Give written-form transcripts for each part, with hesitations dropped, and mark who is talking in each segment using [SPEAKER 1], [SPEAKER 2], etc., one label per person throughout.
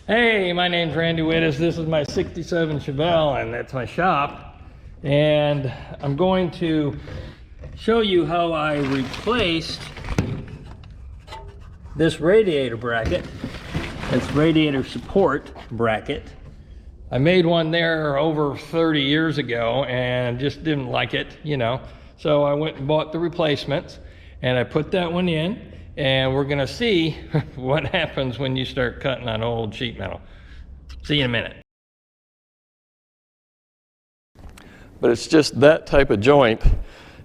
[SPEAKER 1] Hey, my name's Randy Wittis. This is my 67 Chevelle, and that's my shop. And I'm going to show you how I replaced this radiator bracket. It's radiator support bracket. I made one there over 30 years ago and just didn't like it, you know. So I went and bought the replacements, and I put that one in. And we're gonna see what happens when you start cutting on old sheet metal. See you in a minute. But it's just that type of joint,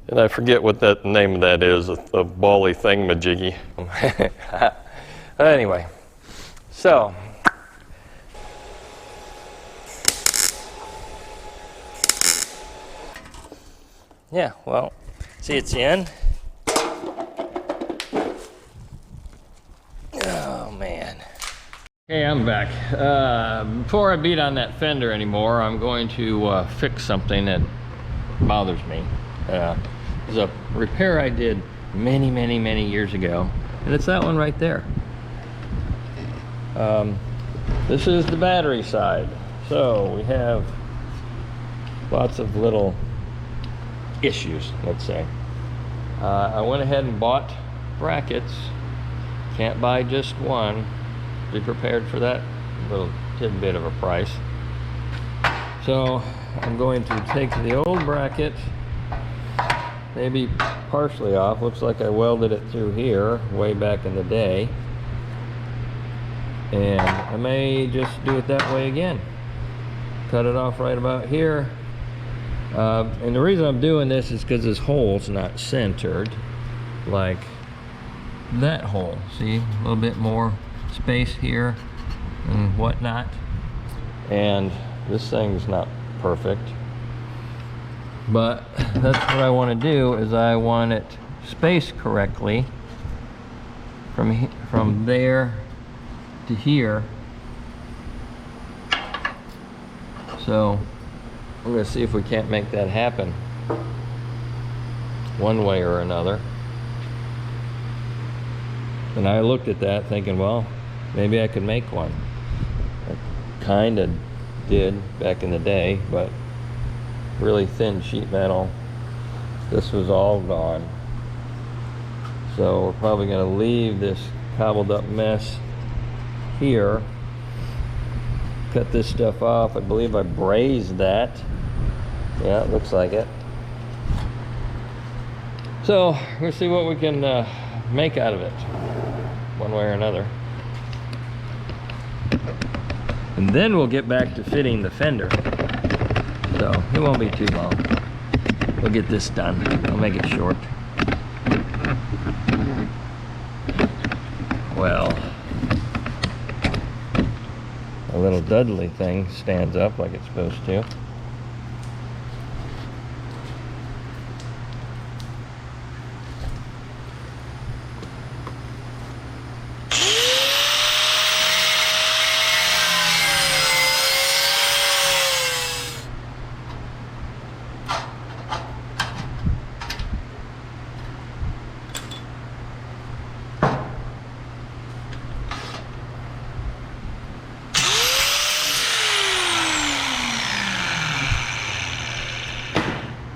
[SPEAKER 1] and I forget what that name of that is, a bally thingamajiggy. Anyway, so. Yeah, well, see it's in. Oh man. Hey, I'm back. Before I beat on that fender anymore, I'm going to fix something that bothers me. There's a repair I did many years ago, and it's that one right there. This is the battery side. So we have lots of little issues, let's say. I went ahead and bought brackets. Can't buy just one. Be prepared for that little tidbit of a price. So I'm going to take the old bracket, maybe partially off. Looks like I welded it through here way back in the day. And I may just do it that way again. Cut it off right about here. And the reason I'm doing this is because this hole's not centered like that hole. See, a little bit more space here and whatnot. And this thing's not perfect, but that's what I want to do. Is I want it spaced correctly from there to here. So I'm going to see if we can't make that happen one way or another. And I looked at that thinking, well, maybe I could make one. I kind of did back in the day, but really thin sheet metal. This was all gone. So we're probably going to leave this cobbled up mess here. Cut this stuff off. I believe I brazed that. Yeah, it looks like it. So we'll see what we can make out of it, one way or another. And then we'll get back to fitting the fender. So it won't be too long. We'll get this done. I'll make it short. Well, a little Dudley thing stands up like it's supposed to.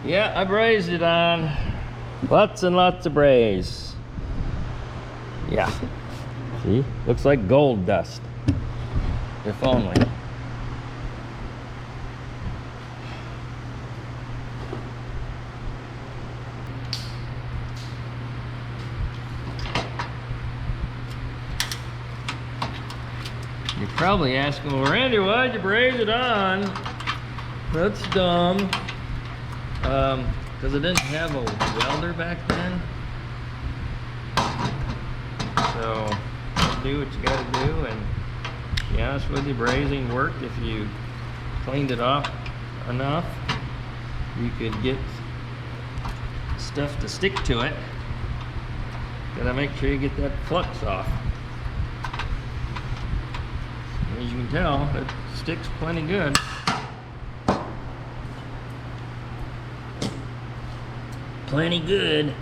[SPEAKER 1] Yeah, I brazed it on. Lots and lots of braze. Yeah. See? Looks like gold dust. If only. You're probably asking, well, Randy, why'd you braze it on? That's dumb. Because I didn't have a welder back then. So do what you gotta do, and to be honest with you, brazing worked. If you cleaned it off enough, you could get stuff to stick to it. Gotta make sure you get that flux off. As you can tell, it sticks plenty good. Plenty good.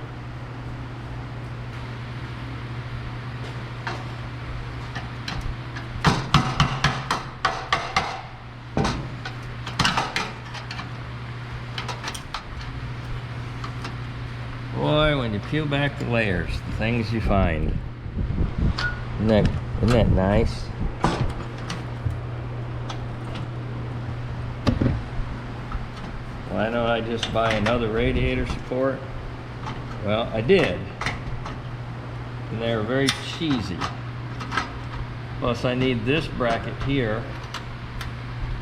[SPEAKER 1] when you peel back the layers, the things you find. Isn't that nice? Why don't I just buy another radiator support? Well, I did. And they're very cheesy. Plus I need this bracket here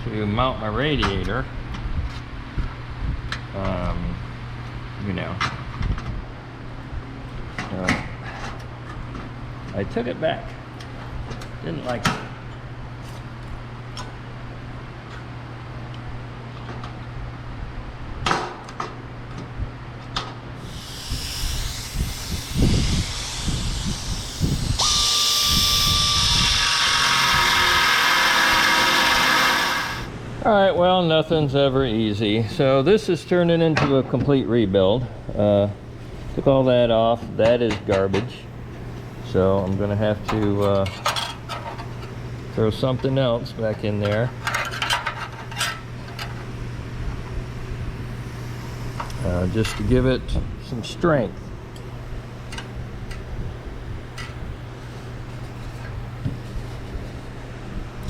[SPEAKER 1] to mount my radiator. You know. I took it back. Didn't like it. Alright, well, nothing's ever easy. So this is turning into a complete rebuild. Took all that off. That is garbage. So I'm going to have to throw something else back in there. Just to give it some strength.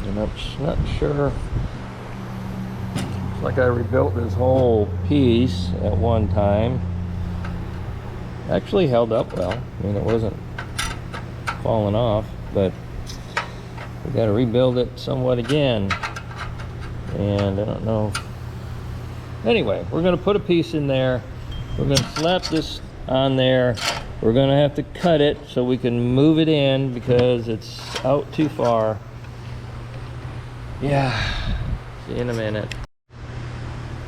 [SPEAKER 1] And I'm not sure. It's like I rebuilt this whole piece at one time. Actually held up well. I mean, it wasn't falling off, but we got to rebuild it somewhat again. And I don't know. Anyway, we're going to put a piece in there. We're going to slap this on there. We're going to have to cut it so we can move it in because it's out too far. Yeah, see you in a minute.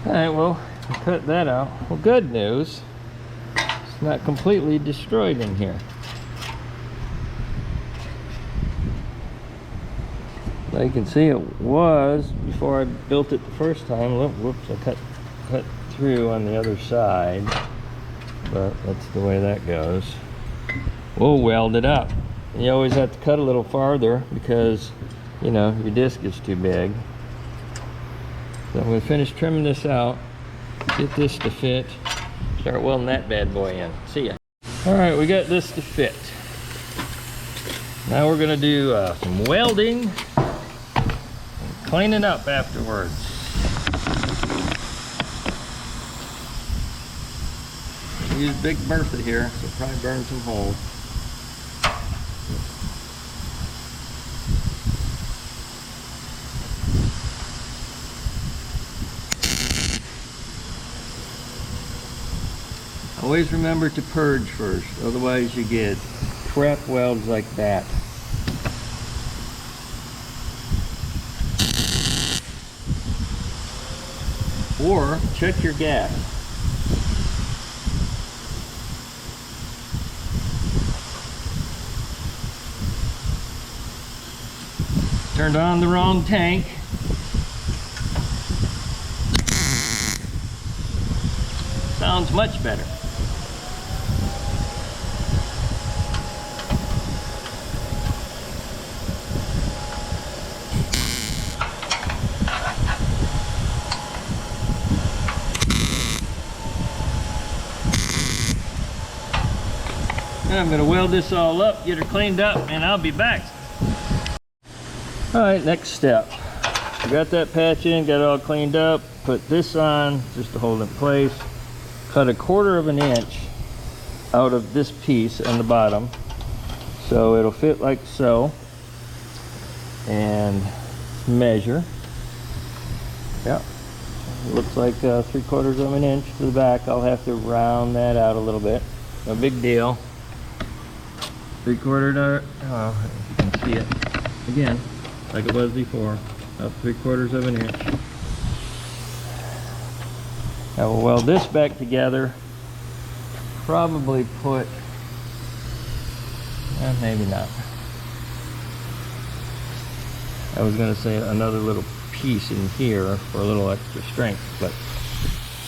[SPEAKER 1] Alright, well, we cut that out. Well, good news. It's not completely destroyed in here. Now you can see it was before I built it the first time. Look, whoops, I cut through on the other side. But that's the way that goes. We'll weld it up. You always have to cut a little farther because, you know, your disc is too big. So I'm going to finish trimming this out, get this to fit, start welding that bad boy in. See ya. Alright, we got this to fit. Now we're going to do some welding and cleaning up afterwards. Use Big Bertha here, so probably burn some holes. Always remember to purge first, otherwise you get crap welds like that. Or check your gas. Turned on the wrong tank. Sounds much better. I'm going to weld this all up, get her cleaned up, and I'll be back. Alright, next step. Got that patch in, got it all cleaned up, put this on just to hold it in place. Cut 1/4 of an inch out of this piece on the bottom so it'll fit like so. And measure. Yep. Looks like 3/4 of an inch to the back. I'll have to round that out a little bit. No big deal. 3/4, oh, you can see it again, like it was before, up 3/4 of an inch. Now we'll weld this back together. Probably put, maybe not. I was going to say another little piece in here for a little extra strength, but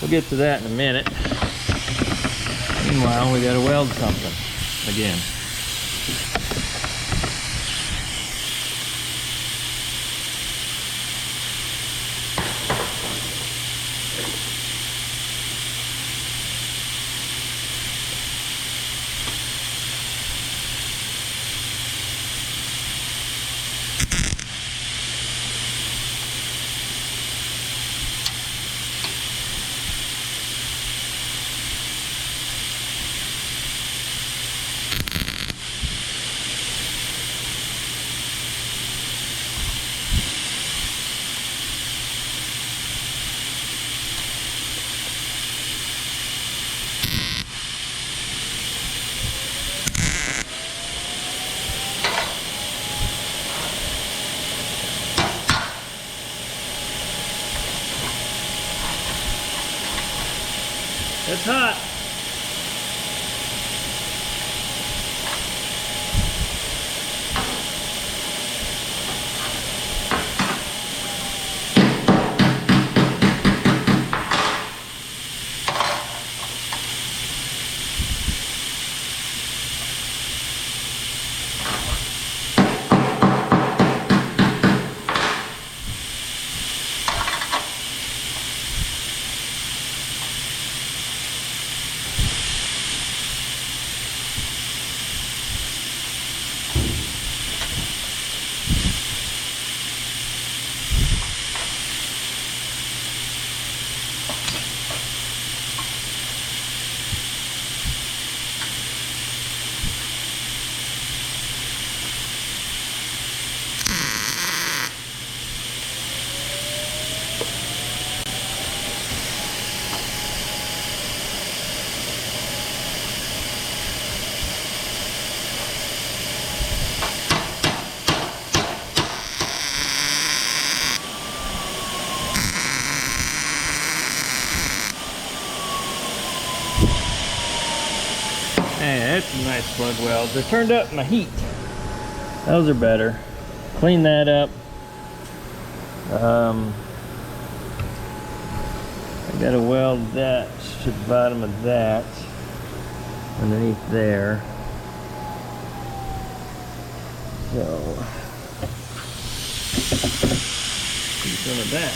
[SPEAKER 1] we'll get to that in a minute. Meanwhile, we got to weld something again. It's hot. Hey, that's some nice plug welds. They turned up my heat. Those are better. Clean that up. I gotta weld that to the bottom of that underneath there. So, some of that.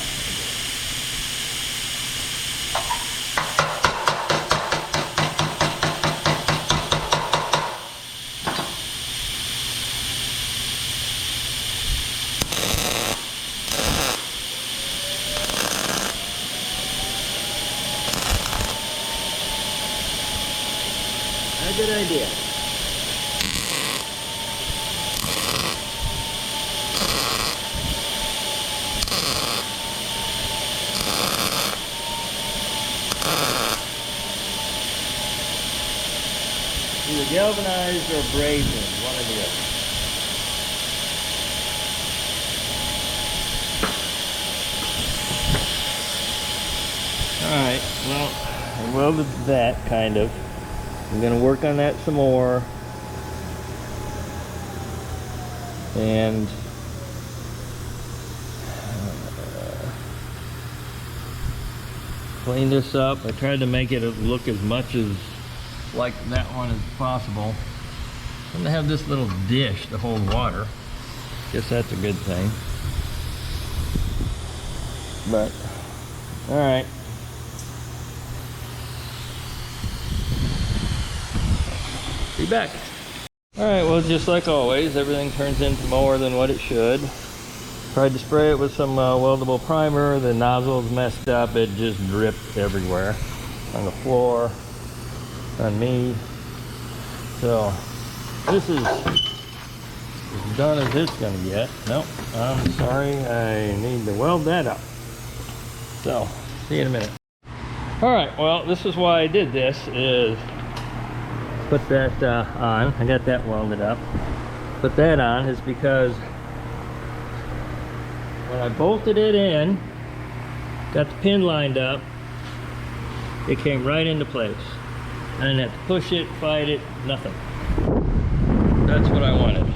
[SPEAKER 1] A good idea. Either galvanized or abrasion, one or the other. Alright, well, I welded that kind of. I'm going to work on that some more. And clean this up. I tried to make it look as much as like that one as possible. I'm going to have this little dish to hold water. Guess that's a good thing. But, alright. Be back. Alright, well, just like always, everything turns into more than what it should. Tried to spray it with some weldable primer. The nozzle's messed up. It just dripped everywhere. On the floor, on me. So, this is as done as it's going to get. Nope, I'm sorry. I need to weld that up. So, see you in a minute. Alright, well, this is why I did this, is put that on. I got that welded up. Put that on is because when I bolted it in, got the pin lined up, it came right into place. I didn't have to push it, fight it, nothing. That's what I wanted.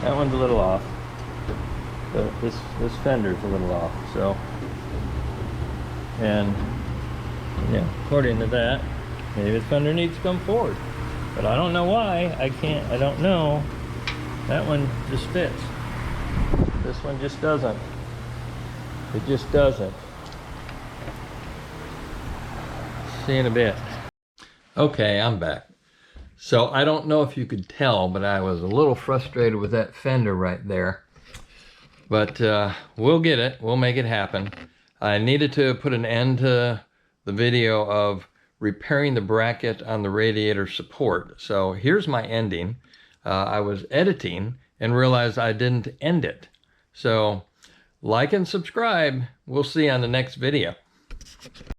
[SPEAKER 1] That one's a little off. But this fender's a little off, so. And yeah, according to that, maybe the fender needs to come forward. But I don't know why. I don't know. That one just fits. This one just doesn't. It just doesn't. See you in a bit. Okay, I'm back. So I don't know if you could tell, but I was a little frustrated with that fender right there. But we'll get it. We'll make it happen. I needed to put an end to the video of repairing the bracket on the radiator support. So here's my ending. I was editing and realized I didn't end it. So like and subscribe. We'll see you on the next video.